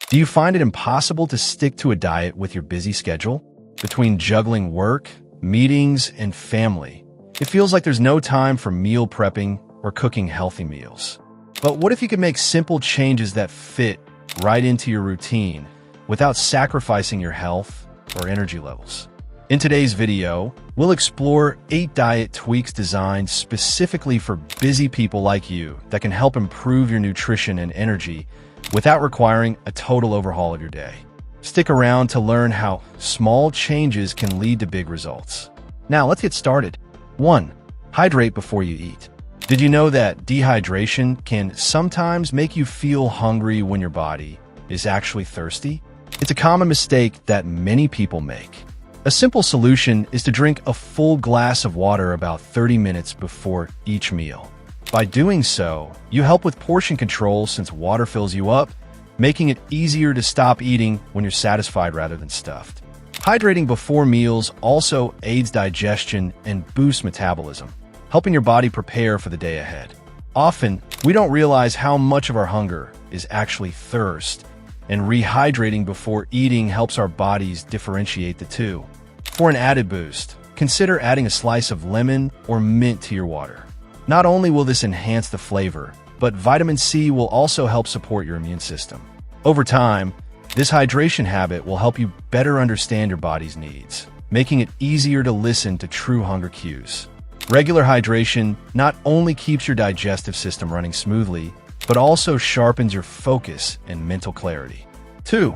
Do you find it impossible to stick to a diet with your busy schedule? Between juggling work, meetings, and family, it feels like there's no time for meal prepping or cooking healthy meals. But what if you could make simple changes that fit right into your routine without sacrificing your health or energy levels? In today's video, we'll explore 8 diet tweaks designed specifically for busy people like you that can help improve your nutrition and energy without requiring a total overhaul of your day. Stick around to learn how small changes can lead to big results. Now, let's get started. 1. Hydrate before you eat. Did you know that dehydration can sometimes make you feel hungry when your body is actually thirsty? It's a common mistake that many people make. A simple solution is to drink a full glass of water about 30 minutes before each meal. By doing so, you help with portion control since water fills you up, making it easier to stop eating when you're satisfied rather than stuffed. Hydrating before meals also aids digestion and boosts metabolism, helping your body prepare for the day ahead. Often, we don't realize how much of our hunger is actually thirst, and rehydrating before eating helps our bodies differentiate the two. For an added boost, consider adding a slice of lemon or mint to your water. Not only will this enhance the flavor, but vitamin C will also help support your immune system. Over time, this hydration habit will help you better understand your body's needs, making it easier to listen to true hunger cues. Regular hydration not only keeps your digestive system running smoothly, but also sharpens your focus and mental clarity. 2.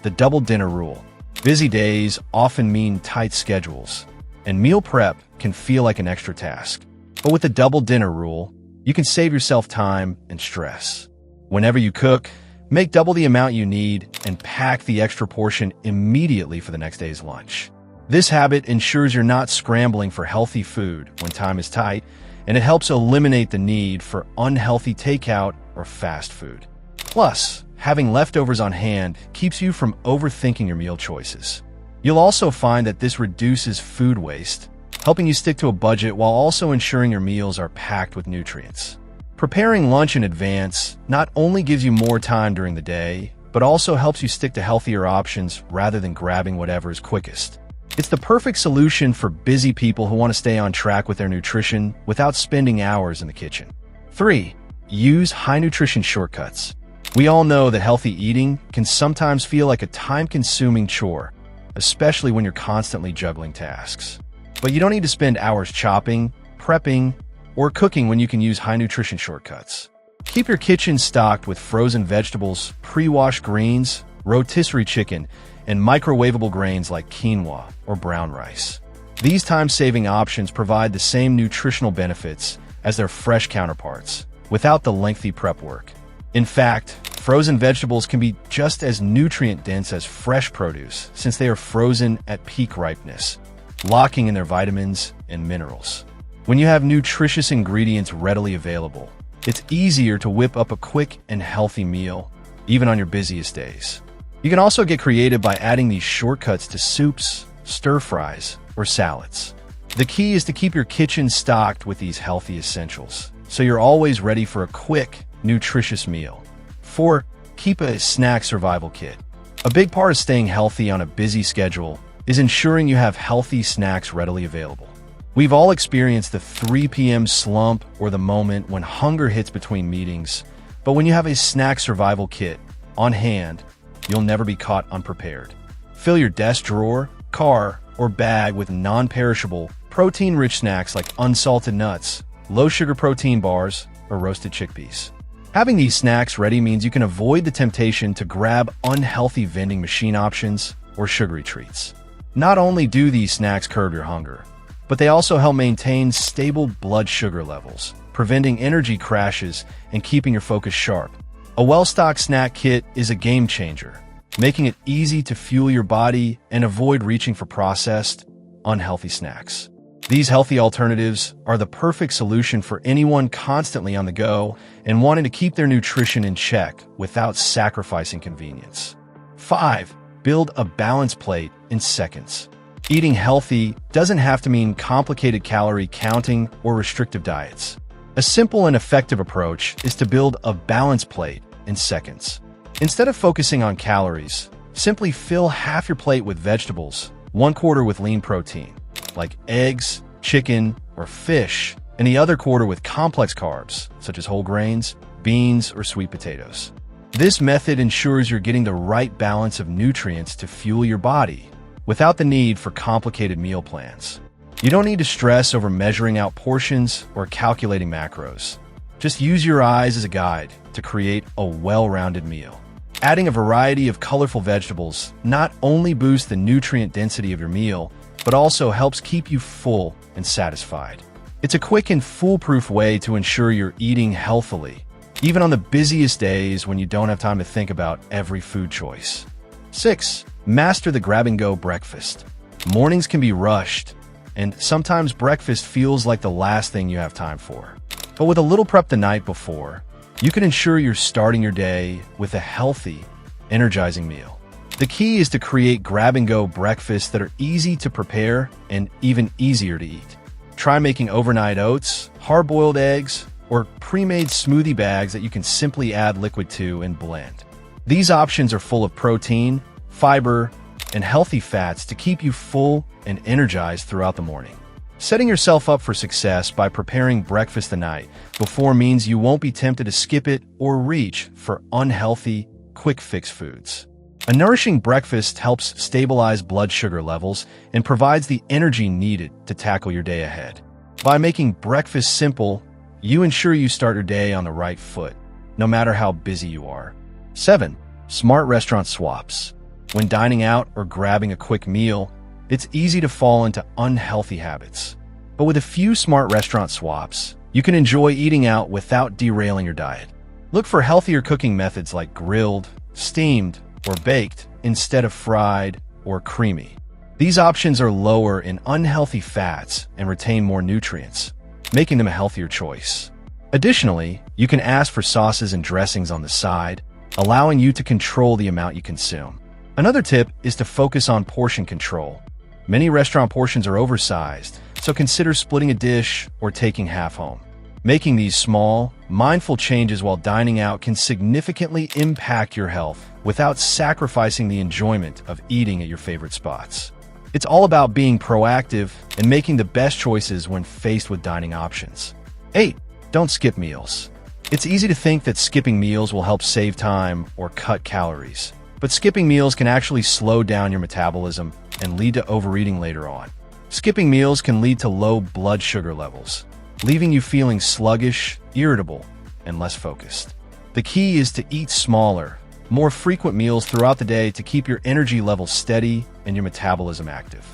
The double dinner rule. Busy days often mean tight schedules, and meal prep can feel like an extra task. But with the double dinner rule, you can save yourself time and stress. Whenever you cook, make double the amount you need and pack the extra portion immediately for the next day's lunch. This habit ensures you're not scrambling for healthy food when time is tight, and it helps eliminate the need for unhealthy takeout or fast food. Plus, having leftovers on hand keeps you from overthinking your meal choices. You'll also find that this reduces food waste, helping you stick to a budget while also ensuring your meals are packed with nutrients. Preparing lunch in advance not only gives you more time during the day, but also helps you stick to healthier options rather than grabbing whatever is quickest. It's the perfect solution for busy people who want to stay on track with their nutrition without spending hours in the kitchen. 3. Use high nutrition shortcuts. We all know that healthy eating can sometimes feel like a time-consuming chore, especially when you're constantly juggling tasks. But you don't need to spend hours chopping, prepping, or cooking when you can use high nutrition shortcuts. Keep your kitchen stocked with frozen vegetables, pre-washed greens, rotisserie chicken, and microwavable grains like quinoa or brown rice. These time-saving options provide the same nutritional benefits as their fresh counterparts, without the lengthy prep work. In fact, frozen vegetables can be just as nutrient-dense as fresh produce since they are frozen at peak ripeness, locking in their vitamins and minerals. When you have nutritious ingredients readily available, it's easier to whip up a quick and healthy meal, even on your busiest days. You can also get creative by adding these shortcuts to soups, stir-fries, or salads. The key is to keep your kitchen stocked with these healthy essentials, so you're always ready for a quick, nutritious meal. 4. Keep a snack survival kit. A big part of staying healthy on a busy schedule is ensuring you have healthy snacks readily available. We've all experienced the 3 p.m. slump or the moment when hunger hits between meetings, but when you have a snack survival kit on hand, you'll never be caught unprepared. Fill your desk drawer, car, or bag with non-perishable, protein-rich snacks like unsalted nuts, low-sugar protein bars, or roasted chickpeas. Having these snacks ready means you can avoid the temptation to grab unhealthy vending machine options or sugary treats. Not only do these snacks curb your hunger, but they also help maintain stable blood sugar levels, preventing energy crashes and keeping your focus sharp. A well-stocked snack kit is a game changer, making it easy to fuel your body and avoid reaching for processed, unhealthy snacks. These healthy alternatives are the perfect solution for anyone constantly on the go and wanting to keep their nutrition in check without sacrificing convenience. 5. Build a balanced plate in seconds. Eating healthy doesn't have to mean complicated calorie counting or restrictive diets. A simple and effective approach is to build a balanced plate in seconds. Instead of focusing on calories, simply fill half your plate with vegetables, 1/4 with lean protein, like eggs, chicken, or fish, and the other quarter with complex carbs, such as whole grains, beans, or sweet potatoes. This method ensures you're getting the right balance of nutrients to fuel your body, without the need for complicated meal plans. You don't need to stress over measuring out portions or calculating macros. Just use your eyes as a guide to create a well-rounded meal. Adding a variety of colorful vegetables not only boosts the nutrient density of your meal, but also helps keep you full and satisfied. It's a quick and foolproof way to ensure you're eating healthily, even on the busiest days when you don't have time to think about every food choice. 6. Master the grab-and-go breakfast. Mornings can be rushed, and sometimes breakfast feels like the last thing you have time for. But with a little prep the night before, you can ensure you're starting your day with a healthy, energizing meal. The key is to create grab-and-go breakfasts that are easy to prepare and even easier to eat. Try making overnight oats, hard-boiled eggs, or pre-made smoothie bags that you can simply add liquid to and blend. These options are full of protein, fiber, and healthy fats to keep you full and energized throughout the morning. Setting yourself up for success by preparing breakfast the night before means you won't be tempted to skip it or reach for unhealthy, quick-fix foods. A nourishing breakfast helps stabilize blood sugar levels and provides the energy needed to tackle your day ahead. By making breakfast simple, you ensure you start your day on the right foot, no matter how busy you are. 7. Smart restaurant swaps. When dining out or grabbing a quick meal, it's easy to fall into unhealthy habits. But with a few smart restaurant swaps, you can enjoy eating out without derailing your diet. Look for healthier cooking methods like grilled, steamed, or baked instead of fried or creamy. These options are lower in unhealthy fats and retain more nutrients, making them a healthier choice. Additionally, you can ask for sauces and dressings on the side, allowing you to control the amount you consume. Another tip is to focus on portion control. Many restaurant portions are oversized, so consider splitting a dish or taking half home. Making these small, mindful changes while dining out can significantly impact your health without sacrificing the enjoyment of eating at your favorite spots. It's all about being proactive and making the best choices when faced with dining options. 8. Don't skip meals. It's easy to think that skipping meals will help save time or cut calories, but skipping meals can actually slow down your metabolism and lead to overeating later on. Skipping meals can lead to low blood sugar levels, leaving you feeling sluggish, irritable, and less focused. The key is to eat smaller, more frequent meals throughout the day to keep your energy levels steady and your metabolism active.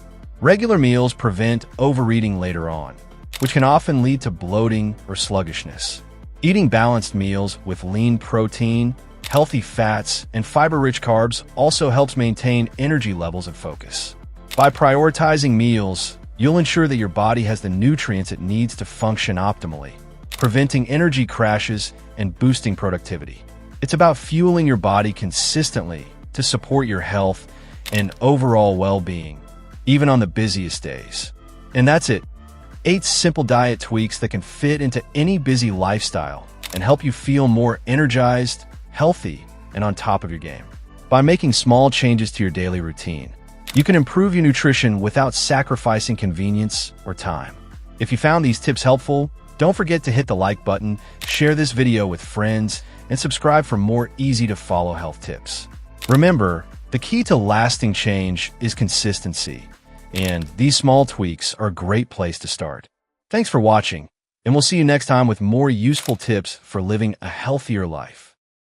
Regular meals prevent overeating later on, which can often lead to bloating or sluggishness. Eating balanced meals with lean protein, healthy fats, and fiber-rich carbs also helps maintain energy levels and focus. By prioritizing meals, you'll ensure that your body has the nutrients it needs to function optimally, preventing energy crashes and boosting productivity. It's about fueling your body consistently to support your health and overall well-being, even on the busiest days. And that's it. 8 simple diet tweaks that can fit into any busy lifestyle and help you feel more energized, healthy, and on top of your game. By making small changes to your daily routine, you can improve your nutrition without sacrificing convenience or time. If you found these tips helpful, don't forget to hit the like button, share this video with friends, and subscribe for more easy-to-follow health tips. Remember, the key to lasting change is consistency, and these small tweaks are a great place to start. Thanks for watching, and we'll see you next time with more useful tips for living a healthier life.